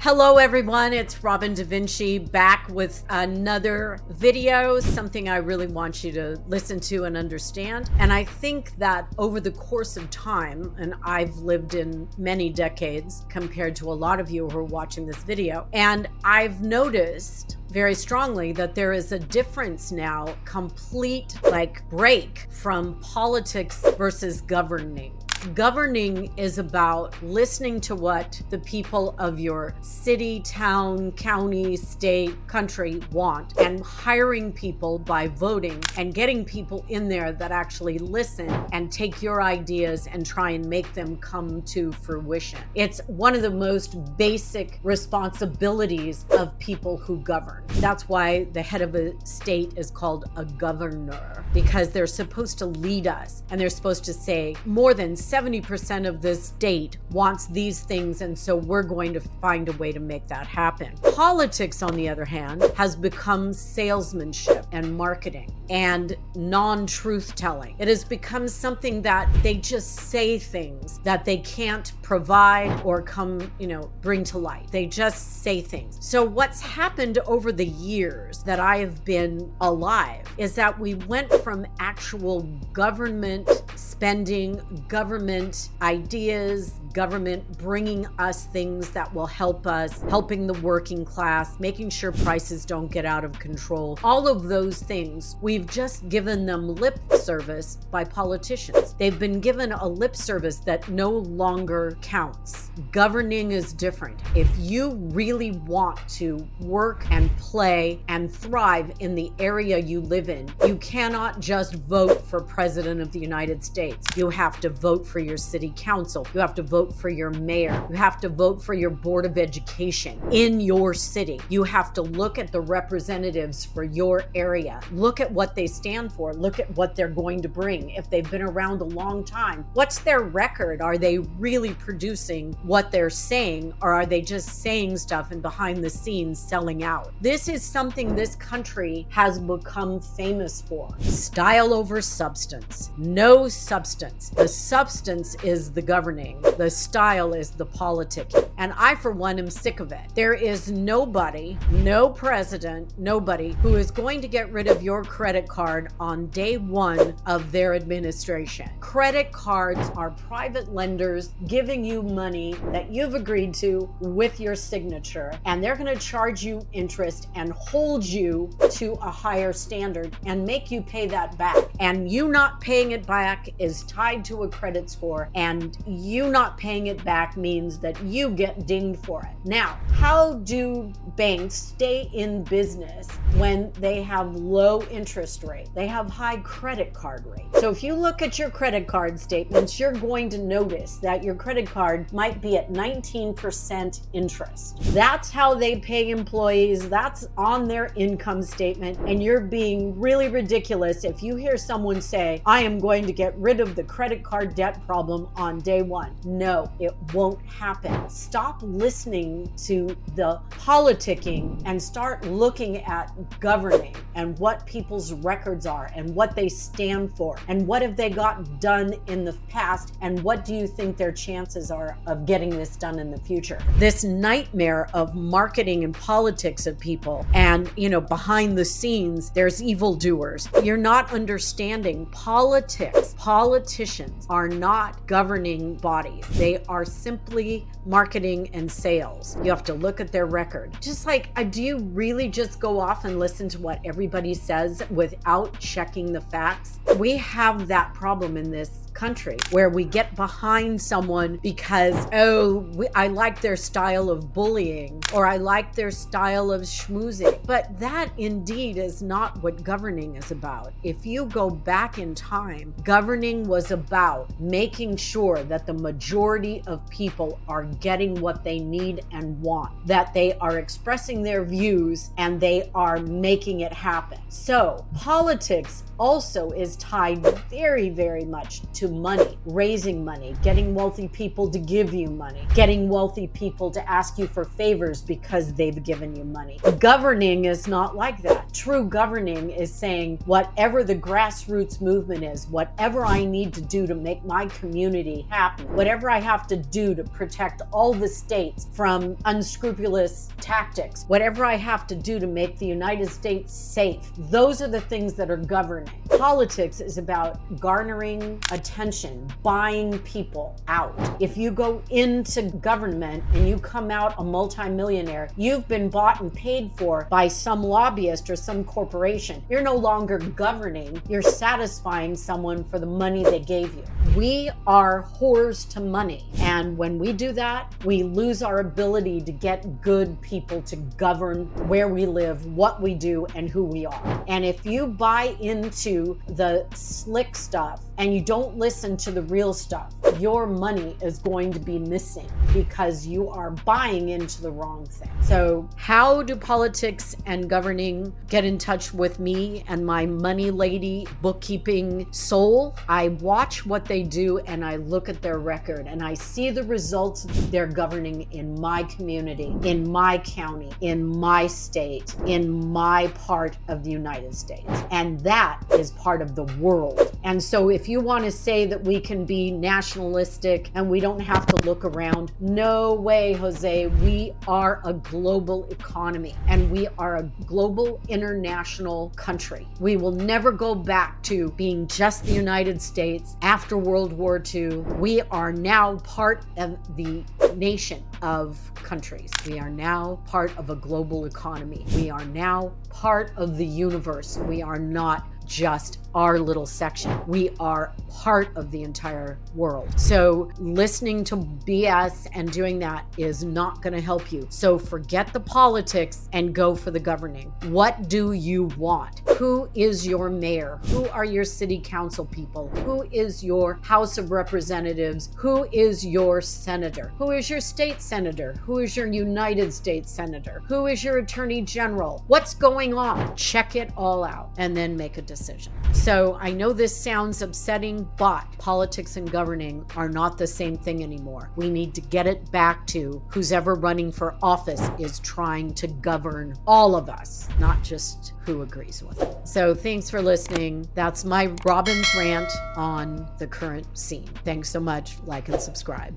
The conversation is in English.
Hello everyone, it's Robin Da Vinci back with another video, something I really want you to listen to and understand. And I think that over the course of time, and I've lived in many decades compared to a lot of you who are watching this video, and I've noticed very strongly that there is a difference now, complete break from politics versus governing. Governing is about listening to what the people of your city, town, county, state, country want, and hiring people by voting and getting people in there that actually listen and take your ideas and try and make them come to fruition. It's one of the most basic responsibilities of people who govern. That's why the head of a state is called a governor, because they're supposed to lead us and they're supposed to say more than 70% of this state wants these things, and so we're going to find a way to make that happen. Politics, on the other hand, has become salesmanship and marketing and non-truth telling. It has become something that they just say things that they can't provide or bring to light. They just say things. So what's happened over the years that I have been alive is that we went from actual government spending, government ideas, government bringing us things that will help us, helping the working class, making sure prices don't get out of control. All of those things, we've just given them lip service by politicians. They've been given a lip service that no longer counts. Governing is different. If you really want to work and play and thrive in the area you live in, you cannot just vote for President of the United States. You have to vote for your city council. You have to vote for your mayor. You have to vote for your board of education in your city. You have to look at the representatives for your area. Look at what they stand for. Look at what they're going to bring. If they've been around a long time, what's their record? Are they really producing what they're saying, or are they just saying stuff and behind the scenes selling out? This is something this country has become famous for. Style over substance. No substance. The substance is the governing. The style is the politicking. And I, for one, am sick of it. There is nobody, no president, nobody who is going to get rid of your credit card on day one of their administration. Credit cards are private lenders giving you money that you've agreed to with your signature, and they're going to charge you interest and hold you to a higher standard and make you pay that back. And you not paying it back is tied to a credit score, and you not paying it back means that you get dinged for it. Now, how do banks stay in business when they have low interest rate? They have high credit card rate. So if you look at your credit card statements, you're going to notice that your credit card might be at 19% interest. That's how they pay employees. That's on their income statement. And you're being really ridiculous if you hear someone say, I am going to get rid of the credit card debt problem on day one. No, it won't happen. Stop listening to the politicking and start looking at governing and what people's records are and what they stand for and what have they got done in the past and what do you think their chances are of getting this done in the future. This nightmare of marketing and politics of people, and behind the scenes there's evildoers. You're not understanding politics. Politicians are not governing bodies. They are simply marketing and sales. You have to look at their record. Just do you really just go off and listen to what everybody says without checking the facts? We have that problem in this country where we get behind someone because, I like their style of bullying or I like their style of schmoozing. But that indeed is not what governing is about. If you go back in time, governing was about making sure that the majority of people are getting what they need and want, that they are expressing their views and they are making it happen. So politics also is tied very, very much to into money, raising money, getting wealthy people to give you money, getting wealthy people to ask you for favors because they've given you money. Governing is not like that. True governing is saying whatever the grassroots movement is, whatever I need to do to make my community happy, whatever I have to do to protect all the states from unscrupulous tactics, whatever I have to do to make the United States safe, those are the things that are governing. Politics is about garnering attention, buying people out. If you go into government and you come out a multimillionaire, you've been bought and paid for by some lobbyist or some corporation. You're no longer governing, you're satisfying someone for the money they gave you. We are whores to money. And when we do that, we lose our ability to get good people to govern where we live, what we do, and who we are. And if you buy into the slick stuff and you don't listen to the real stuff, your money is going to be missing because you are buying into the wrong thing. So how do politics and governing get in touch with me and my money lady bookkeeping soul? I watch what they do and I look at their record and I see the results they're governing in my community, in my county, in my state, in my part of the United States. And that is part of the world. And so if you want to say that we can be nationalistic and we don't have to look around, no way, Jose. We are a global economy and we are a global international country. We will never go back to being just the United States after World War II. We are now part of the nation of countries. We are now part of a global economy. We are now part of the universe. We are not just our little section. We are part of the entire world. So listening to BS and doing that is not going to help you. So forget the politics and go for the governing. What do you want? Who is your mayor? Who are your city council people? Who is your House of Representatives? Who is your senator? Who is your state senator? Who is your United States senator? Who is your attorney general? What's going on? Check it all out and then make a decision. So I know this sounds upsetting, but politics and governing are not the same thing anymore. We need to get it back to who's ever running for office is trying to govern all of us, not just who agrees with it. So thanks for listening. That's my Robin's rant on the current scene. Thanks so much. Like and subscribe.